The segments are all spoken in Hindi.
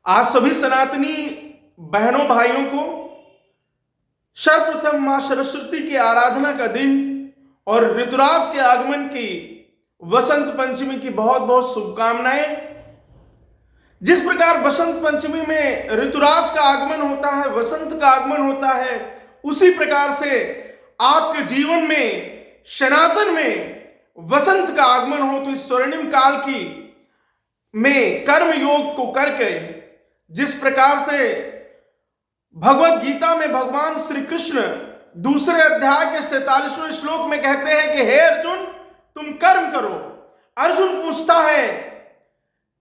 आप सभी सनातनी बहनों भाइयों को सर्वप्रथम मां सरस्वती की आराधना का दिन और ऋतुराज के आगमन की वसंत पंचमी की बहुत बहुत शुभकामनाएं। जिस प्रकार बसंत पंचमी में ऋतुराज का आगमन होता है, वसंत का आगमन होता है, उसी प्रकार से आपके जीवन में सनातन में वसंत का आगमन हो। तो इस स्वर्णिम काल की में कर्म योग को करके, जिस प्रकार से भगवत गीता में भगवान श्री कृष्ण दूसरे अध्याय के 47वें श्लोक में कहते हैं कि हे अर्जुन, तुम कर्म करो। अर्जुन पूछता है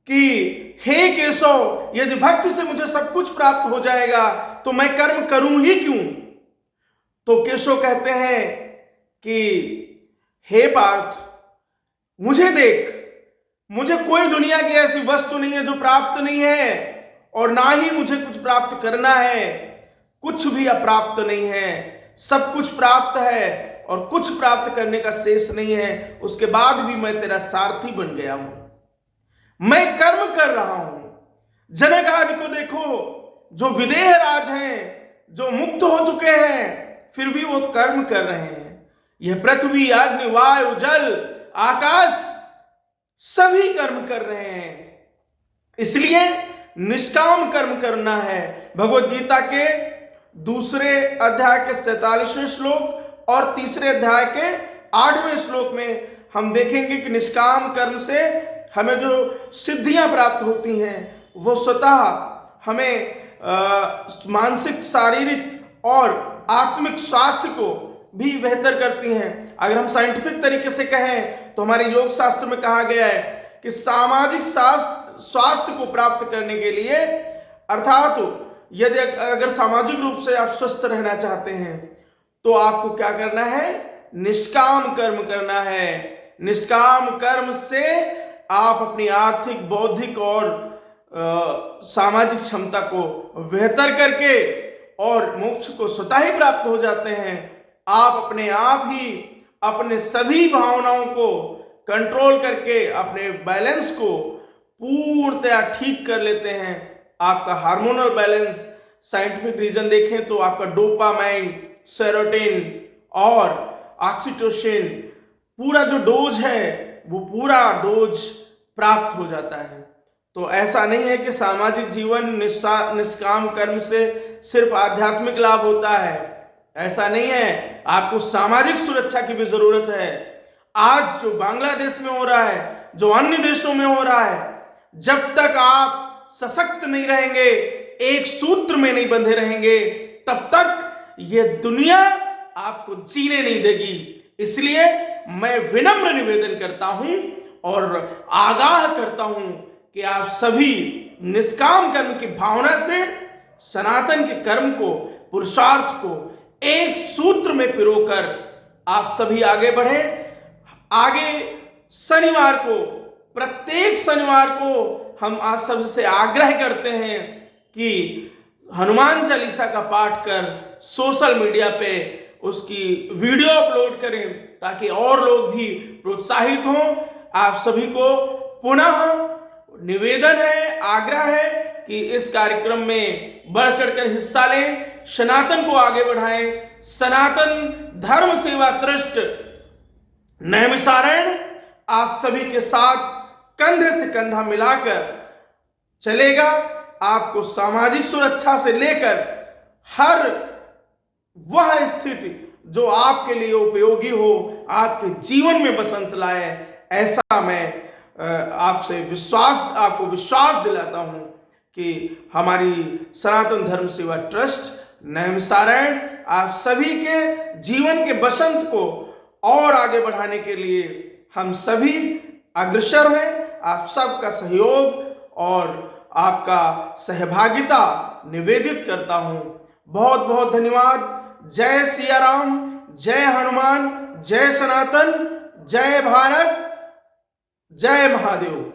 कि हे केशव, यदि भक्ति से मुझे सब कुछ प्राप्त हो जाएगा तो मैं कर्म करूं ही क्यों? तो केशव कहते हैं कि हे पार्थ, मुझे देख, मुझे कोई दुनिया की ऐसी वस्तु नहीं है जो प्राप्त नहीं है, और ना ही मुझे कुछ प्राप्त करना है। कुछ भी अप्राप्त नहीं है, सब कुछ प्राप्त है और कुछ प्राप्त करने का शेष नहीं है। उसके बाद भी मैं तेरा सारथी बन गया हूं, मैं कर्म कर रहा हूं। जनक आदि को देखो, जो विदेह राज हैं, जो मुक्त हो चुके हैं, फिर भी वो कर्म कर रहे हैं। यह पृथ्वी, अग्नि, वायु, जल, आकाश सभी कर्म कर रहे हैं। इसलिए निष्काम कर्म करना है। भगवत गीता के दूसरे अध्याय के 47वें श्लोक और तीसरे अध्याय के 8वें श्लोक में हम देखेंगे कि निष्काम कर्म से हमें जो सिद्धियां प्राप्त होती हैं वो स्वतः हमें मानसिक, शारीरिक और आत्मिक स्वास्थ्य को भी बेहतर करती हैं। अगर हम साइंटिफिक तरीके से कहें तो हमारे योग शास्त्र में कहा गया है कि सामाजिक स्वास्थ्य को प्राप्त करने के लिए, अर्थात यदि अगर सामाजिक रूप से आप स्वस्थ रहना चाहते हैं तो आपको क्या करना है? निष्काम कर्म करना है। निष्काम कर्म से आप अपनी आर्थिक, बौद्धिक और सामाजिक क्षमता को बेहतर करके और मोक्ष को स्वतः ही प्राप्त हो जाते हैं। आप अपने आप ही अपने सभी भावनाओं को कंट्रोल करके अपने बैलेंस को पूर्णतया ठीक कर लेते हैं। आपका हार्मोनल बैलेंस, साइंटिफिक रीजन देखें तो आपका डोपामाइन, सेरोटोनिन और ऑक्सीटोसिन पूरा जो डोज है वो पूरा डोज प्राप्त हो जाता है। तो ऐसा नहीं है कि सामाजिक जीवन निष्काम कर्म से सिर्फ आध्यात्मिक लाभ होता है, ऐसा नहीं है। आपको सामाजिक सुरक्षा की भी जरूरत है। आज जो बांग्लादेश में हो रहा है, जो अन्य देशों में हो रहा है, जब तक आप सशक्त नहीं रहेंगे, एक सूत्र में नहीं बंधे रहेंगे, तब तक यह दुनिया आपको जीने नहीं देगी। इसलिए मैं विनम्र निवेदन करता हूं और आगाह करता हूं कि आप सभी निष्काम कर्म की भावना से सनातन के कर्म को, पुरुषार्थ को एक सूत्र में पिरोकर आप सभी आगे बढ़े। आगे शनिवार को, प्रत्येक शनिवार को हम आप सबसे आग्रह करते हैं कि हनुमान चालीसा का पाठ कर सोशल मीडिया पे उसकी वीडियो अपलोड करें ताकि और लोग भी प्रोत्साहित हों। आप सभी को पुनः निवेदन है, आग्रह है कि इस कार्यक्रम में बढ़ चढ़कर हिस्सा लें, सनातन को आगे बढ़ाएं। सनातन धर्म सेवा ट्रस्ट नैमिषारण्य आप सभी के साथ कंधे से कंधा मिलाकर चलेगा। आपको सामाजिक सुरक्षा से लेकर हर वह स्थिति जो आपके लिए उपयोगी हो, आपके जीवन में बसंत लाए, ऐसा मैं आपको विश्वास दिलाता हूं कि हमारी सनातन धर्म सेवा ट्रस्ट नैमिषारण्य आप सभी के जीवन के बसंत को और आगे बढ़ाने के लिए हम सभी अग्रसर हैं। आप सबका सहयोग और आपका सहभागिता निवेदित करता हूं। बहुत बहुत धन्यवाद। जय सिया राम, जय हनुमान, जय सनातन, जय भारत, जय महादेव।